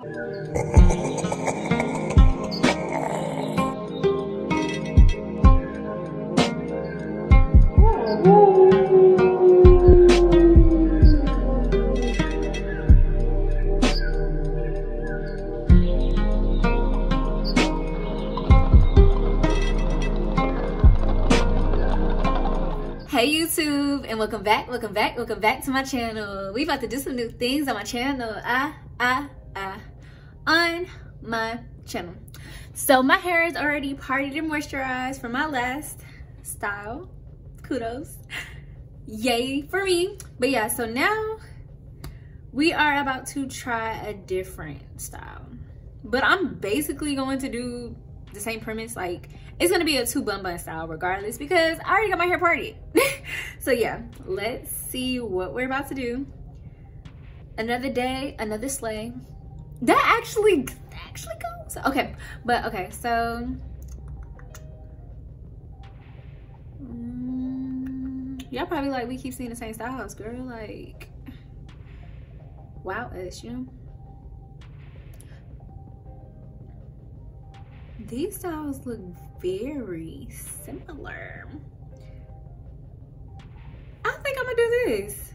Hey YouTube, and welcome back to my channel. We about to do some new things on my channel. On my channel. So my hair is already partied and moisturized from my last style. Kudos. Yay for me. But yeah, so now we are about to try a different style. But I'm basically going to do the same premise. Like, it's gonna be a 2 bun style regardless, because I already got my hair parted. So yeah, let's see what we're about to do. Another day, another slay. That actually goes. Okay, but okay, so y'all probably like, we keep seeing the same styles, girl. Like, wow, us, you know. These styles look very similar. I think I'm gonna do this.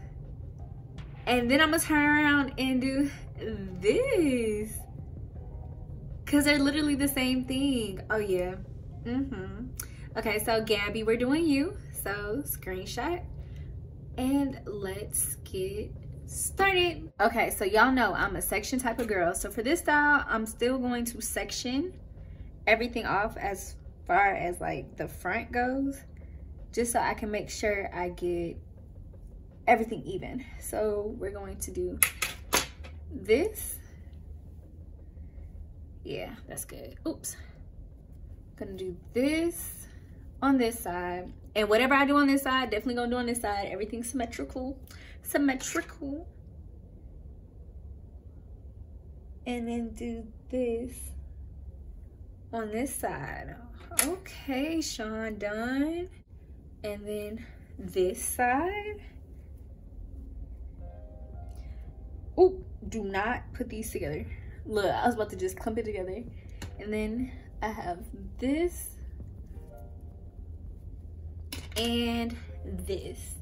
And then I'm gonna turn around and do this. Cause they're literally the same thing. Oh yeah. Okay, so Gabby, we're doing you. So screenshot. And let's get started. Okay, so y'all know I'm a section type of girl. So for this style, I'm still going to section everything off as far as like the front goes, just so I can make sure I get everything even. So we're going to do this. Yeah, that's good. Oops. Gonna do this on this side, and whatever I do on this side, definitely gonna do on this side. Everything symmetrical. And then do this on this side. Okay, Shawn, done. And then this side. Oh, do not put these together. Look, I was about to just clump it together. And then I have this and this.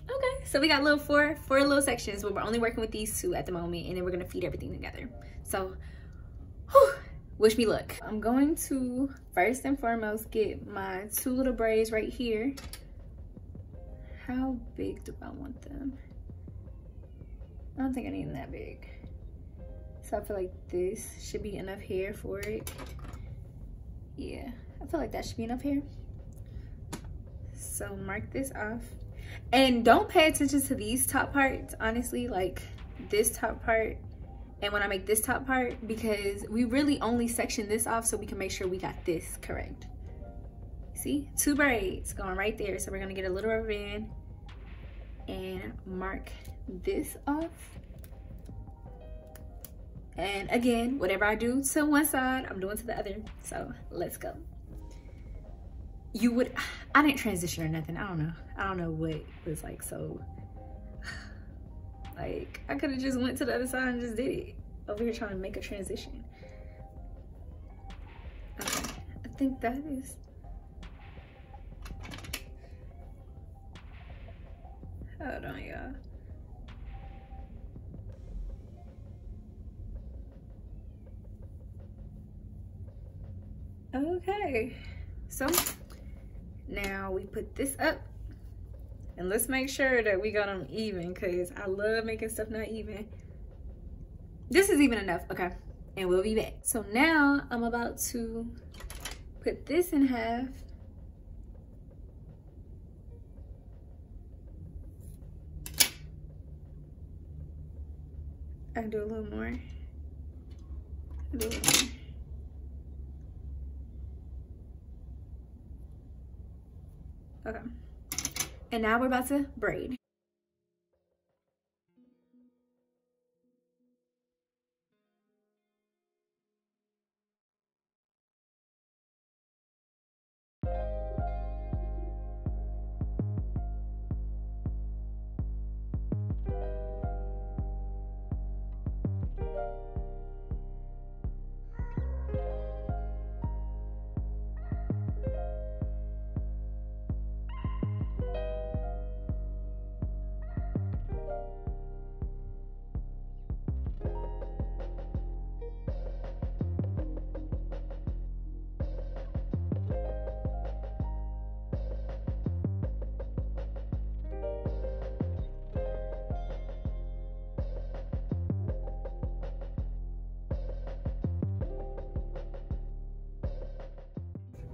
Okay, so we got little four little sections, but we're only working with these 2 at the moment, and then we're gonna feed everything together. So whew, wish me luck. I'm going to first and foremost get my 2 little braids right here. How big do I want them? I don't think I need them that big. So I feel like this should be enough hair for it. Yeah, I feel like that should be enough hair. So mark this off. And don't pay attention to these top parts, honestly, like this top part. And when I make this top part, because we really only section this off so we can make sure we got this correct. See, 2 braids going right there. So we're gonna get a little rubber band and mark this off. And again, whatever I do to one side, I'm doing to the other. So let's go. I didn't transition or nothing. I don't know what was like, so like, I could have just went to the other side and just did it. Over here trying to make a transition. Okay, I think that is. Hold on, y'all. Okay, so now we put this up. And let's make sure that we got them even, because I love making stuff not even. This is even enough, okay. And we'll be back. So now I'm about to put this in half. I can do a little more. Do a little more. Okay. And now we're about to braid.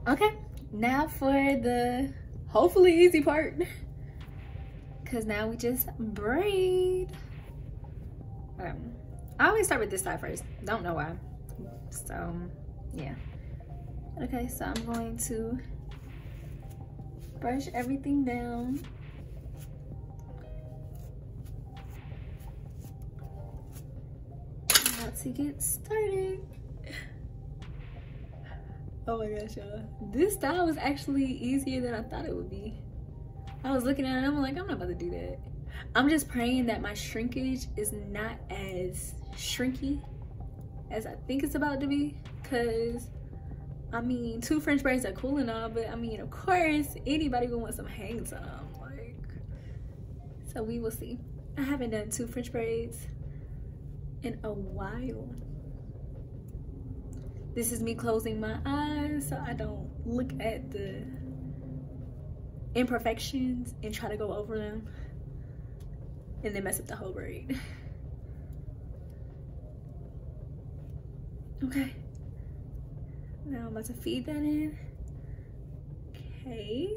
Okay, now for the hopefully easy part, because now we just braid. I always start with this side first, don't know why. So yeah. Okay, so I'm going to brush everything down. About to get started. Oh my gosh, y'all. This style was actually easier than I thought it would be. I was looking at it and I'm like, I'm not about to do that. I'm just praying that my shrinkage is not as shrinky as I think it's about to be. Cause I mean, 2 French braids are cool and all, but I mean, of course, anybody will want some hang time. Like, so we will see. I haven't done 2 French braids in a while. This is me closing my eyes so I don't look at the imperfections and try to go over them and then mess up the whole braid. Okay. Now I'm about to feed that in. Okay.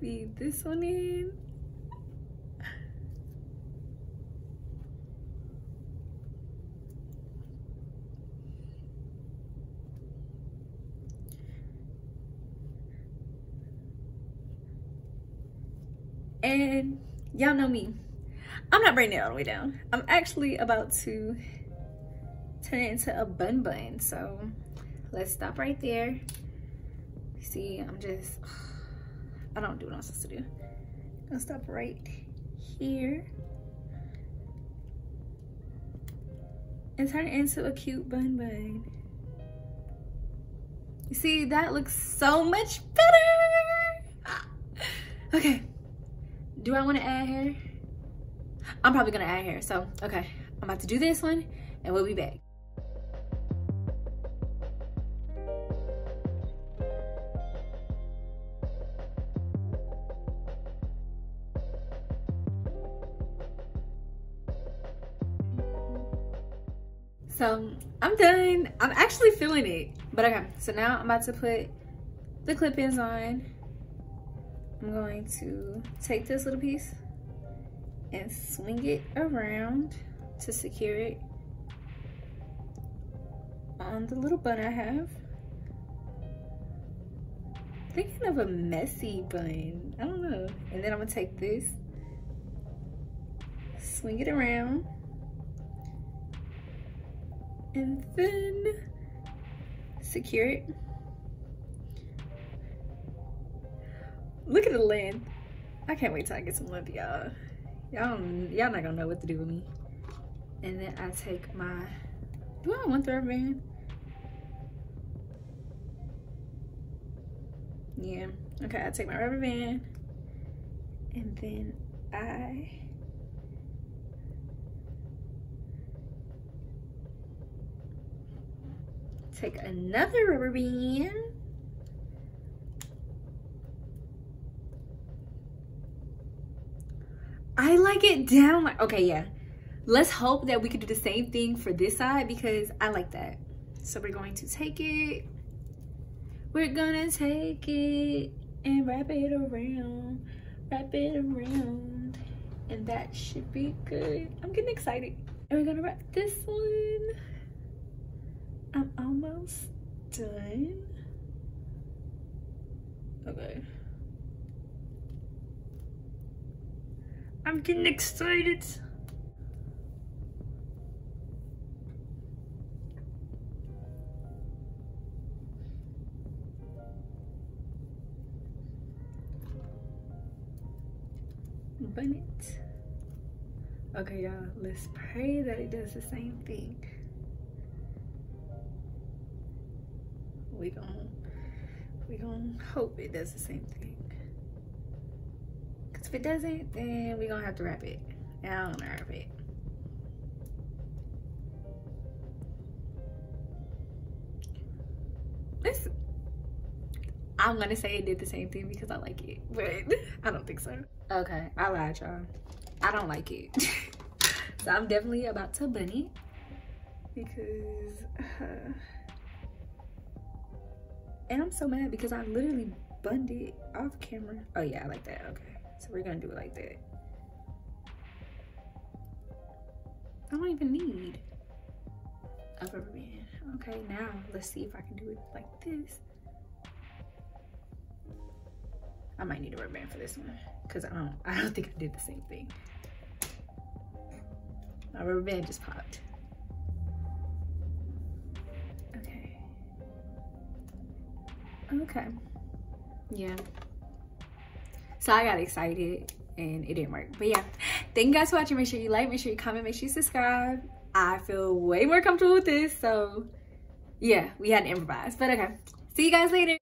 Feed this one in. And y'all know me, I'm not braiding it all the way down. I'm actually about to turn it into a bun. So let's stop right there. See, I don't do what I'm supposed to do. I'm gonna stop right here and turn it into a cute bun. You see, that looks so much better. Okay. Do I want to add hair? I'm probably gonna add hair. So, okay, I'm about to do this one and we'll be back. So, I'm done. I'm actually feeling it. But okay, so now I'm about to put the clip-ins on. I'm going to take this little piece and swing it around to secure it on the little bun I have. Thinking of a messy bun, I don't know. And then I'm gonna take this, swing it around, and then secure it. Look at the length. I can't wait till I get some length, y'all. Y'all not gonna know what to do with me. And then I take my, do I have 1 thread band? Yeah, okay, I take my rubber band and then I take another rubber band. I like it down like, okay, yeah. Let's hope that we can do the same thing for this side because I like that. So we're going to take it. We're gonna take it and wrap it around. And that should be good. I'm getting excited. And we're gonna wrap this one. I'm almost done. Okay. I'm getting excited. Bun it. Okay, y'all, let's pray that it does the same thing. We gon' hope it does the same thing. Cause if it doesn't, then we gonna have to wrap it. And I don't wanna wrap it. Listen, I'm gonna say it did the same thing because I like it, but I don't think so. Okay, I lied, y'all. I don't like it. So I'm definitely about to bun it because And I'm so mad because I literally bunned it off camera. Oh yeah, I like that. Okay, so we're gonna do it like that. I don't even need a rubber band. Okay, now let's see if I can do it like this. I might need a rubber band for this one because I don't think I did the same thing. My rubber band just popped. Okay. Okay. Yeah. So I got excited and it didn't work. But yeah, thank you guys for watching. Make sure you like, make sure you comment, make sure you subscribe. I feel way more comfortable with this. So yeah, we had to improvise. But okay. See you guys later.